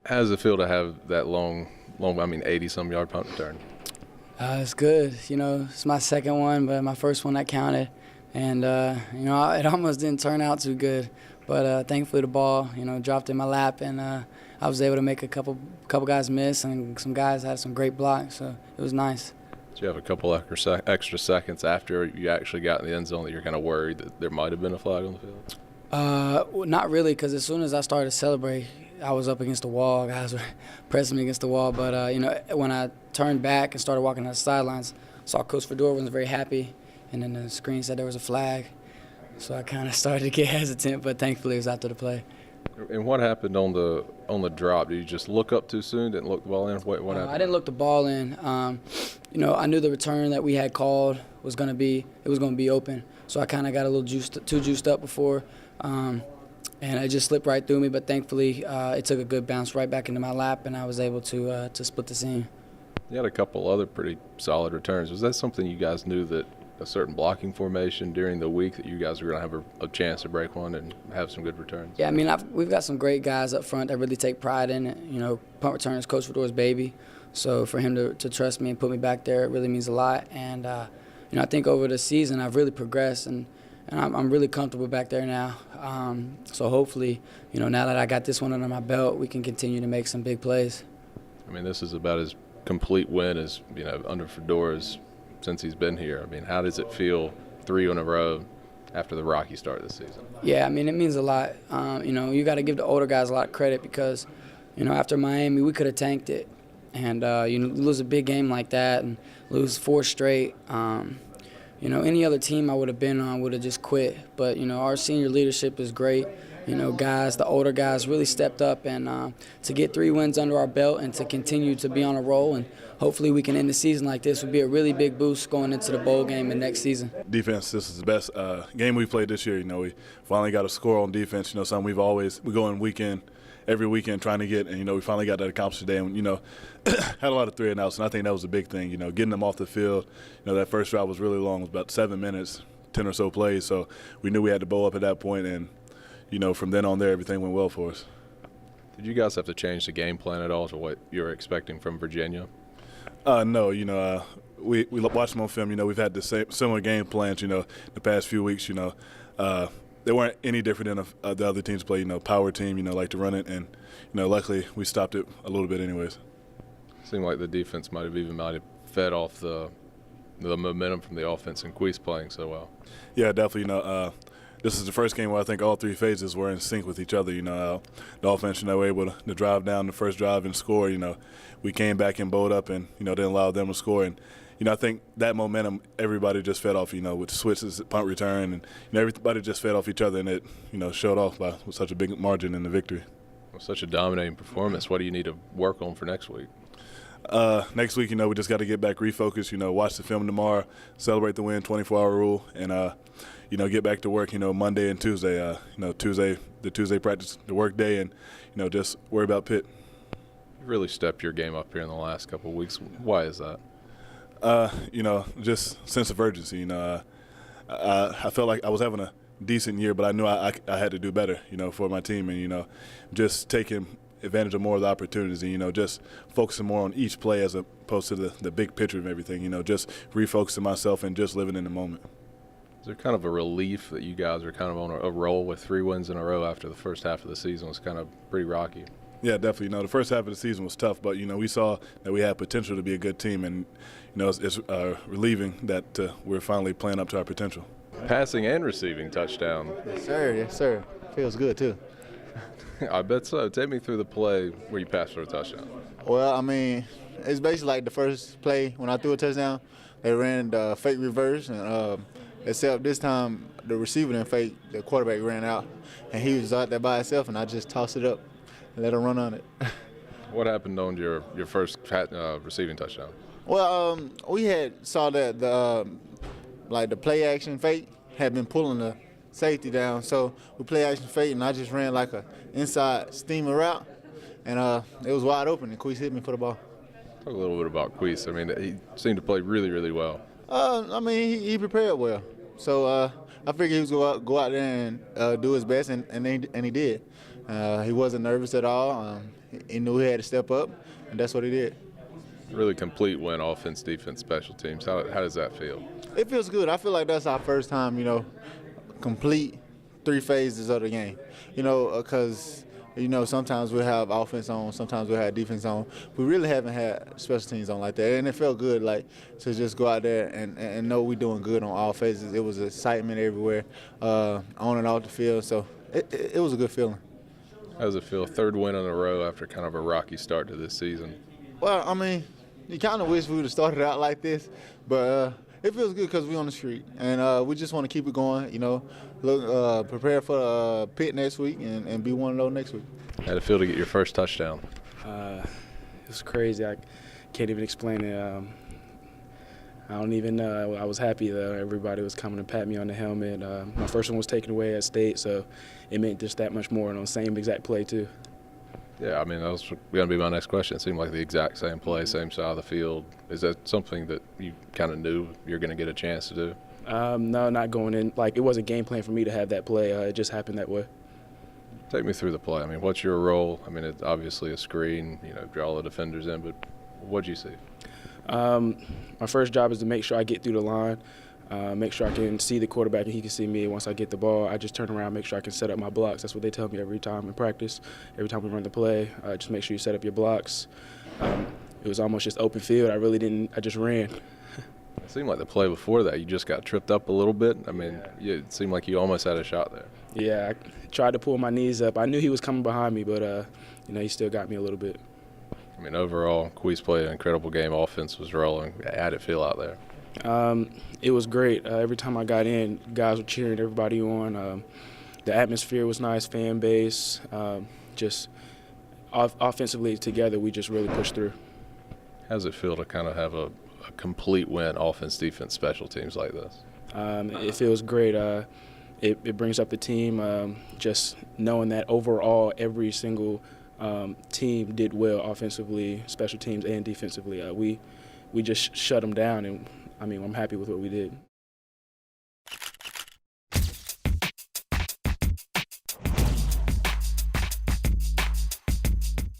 How does it feel to have that long, 80-some yard punt return? It's good. It's my second one, but my first one that counted. And, it almost didn't turn out too good. But thankfully the ball, dropped in my lap, and I was able to make a couple guys miss, and some guys had some great blocks, so it was nice. Did you have a couple extra seconds after you actually got in the end zone that you're kind of worried that there might have been a flag on the field? Not really, because as soon as I started to celebrate, I was up against the wall. Guys were pressing me against the wall. But, when I turned back and started walking on the sidelines, saw Coach Fedora wasn't very happy, and then the screen said there was a flag. So I kind of started to get hesitant, but thankfully it was after the play. And what happened on the drop? Did you just look up too soon? Didn't look the ball in? What happened? I didn't look the ball in. I knew the return that we had called was going to be open. So I kind of got a little too juiced up before. And it just slipped right through me, but thankfully it took a good bounce right back into my lap, and I was able to split the seam. You had a couple other pretty solid returns. Was that something you guys knew, that a certain blocking formation during the week, that you guys were going to have a chance to break one and have some good returns? Yeah, we've got some great guys up front that really take pride in it. Punt return is Coach Fedora's baby. So for him to trust me and put me back there, it really means a lot. And, I think over the season I've really progressed, and I'm really comfortable back there now. So hopefully, now that I got this one under my belt, we can continue to make some big plays. This is about as complete win as, under Fedora's since he's been here. How does it feel 3 in a row after the rocky start this season? Yeah, it means a lot. You got to give the older guys a lot of credit because, after Miami, we could have tanked it. And, lose a big game like that and lose 4 straight. Any other team I would have been on would have just quit. But, our senior leadership is great. The older guys really stepped up, and to get 3 wins under our belt and to continue to be on a roll, and hopefully we can end the season like this, would be a really big boost going into the bowl game and next season. Defense, this is the best game we played this year. We finally got a score on defense. Something we go in every weekend trying to get, and we finally got that accomplished today. And had a lot of 3 and outs, and I think that was a big thing. Getting them off the field. That first drive was really long. It was about 7 minutes, 10 or so plays. So we knew we had to bow up at that point, and from then on there, everything went well for us. Did you guys have to change the game plan at all to what you were expecting from Virginia? No. We watched them on film. We've had the similar game plans. The past few weeks. They weren't any different than the other teams play. Power team. Like to run it, and luckily we stopped it a little bit, anyways. Seemed like the defense might have fed off the momentum from the offense, and Quis playing so well. Yeah, definitely. This is the first game where I think all 3 phases were in sync with each other. The offense, were able to drive down the first drive and score. We came back and bowled up and, didn't allow them to score. And, I think that momentum, everybody just fed off, with the Switzer's punt return. And, everybody just fed off each other, and it, showed off with such a big margin in the victory. Well, such a dominating performance. What do you need to work on for next week? Next week, we just got to get back refocused, watch the film tomorrow, celebrate the win, 24-hour rule, and, get back to work, Monday and Tuesday. The Tuesday practice, the work day, and, just worry about Pitt. You really stepped your game up here in the last couple of weeks. Why is that? Just sense of urgency. I felt like I was having a decent year, but I knew I had to do better, for my team, and, just taking advantage of more of the opportunities, and, just focusing more on each play as opposed to the big picture of everything, just refocusing myself and just living in the moment. Is there kind of a relief that you guys are kind of on a roll with 3 wins in a row after the first half of the season was kind of pretty rocky? Yeah, definitely. The first half of the season was tough, but, we saw that we had potential to be a good team, and, it's relieving that we're finally playing up to our potential. Passing and receiving touchdown. Yes, sir. Feels good, too. I bet so. Take me through the play where you passed for a touchdown. Well, it's basically like the first play when I threw a touchdown. They ran the fake reverse, and except this time the receiver didn't fake. The quarterback ran out, and he was out there by himself, and I just tossed it up and let him run on it. What happened on your first receiving touchdown? Well, we had saw that the play action fake had been pulling the safety down, so we play action fake, and I just ran like a inside steamer route, and it was wide open, and Quis hit me for the ball. Talk a little bit about Quis. He seemed to play really, really well. He prepared well, so I figured he was go out there and do his best, and he did. He wasn't nervous at all. he knew he had to step up, and that's what he did. Really complete win, offense, defense, special teams. How does that feel? It feels good. I feel like that's our first time, complete 3 phases of the game. Because sometimes we'll have offense on, sometimes we'll have defense on. We really haven't had special teams on like that, and it felt good, to just go out there and know we're doing good on all phases. It was excitement everywhere, on and off the field, so it was a good feeling. How does it feel? 3rd win in a row after kind of a rocky start to this season. Well, I mean, you kind of wish we would have started out like this, but it feels good because we're on the street, and we just want to keep it going, prepare for Pitt next week and be one of those next week. How'd it feel to get your first touchdown? It was crazy. I can't even explain it. I don't even know. I was happy that everybody was coming to pat me on the helmet. My first one was taken away at State, so it meant just that much more on the same exact play, too. Yeah, I mean, that was going to be my next question. It seemed like the exact same play, same side of the field. Is that something that you kind of knew you're going to get a chance to do? No, not going in. It wasn't game plan for me to have that play. It just happened that way. Take me through the play. I mean, what's your role? I mean, it's obviously a screen, draw the defenders in, but what'd you see? My first job is to make sure I get through the line, make sure I can see the quarterback and he can see me. Once I get the ball, I just turn around, make sure I can set up my blocks. That's what they tell me every time in practice, every time we run the play. Just make sure you set up your blocks. It was almost just open field. I just ran. It seemed like the play before that, you just got tripped up a little bit. I mean, it seemed like you almost had a shot there. Yeah, I tried to pull my knees up. I knew he was coming behind me, but he still got me a little bit. I mean, overall, Quees played an incredible game. Offense was rolling. How'd it feel out there? It was great. Every time I got in, guys were cheering everybody on. The atmosphere was nice, fan base. Just offensively together, we just really pushed through. How does it feel to kind of have a complete win, offense, defense, special teams like this? It feels great. It brings up the team. Just knowing that overall, every single team did well offensively, special teams, and defensively. We just shut them down, and I'm happy with what we did.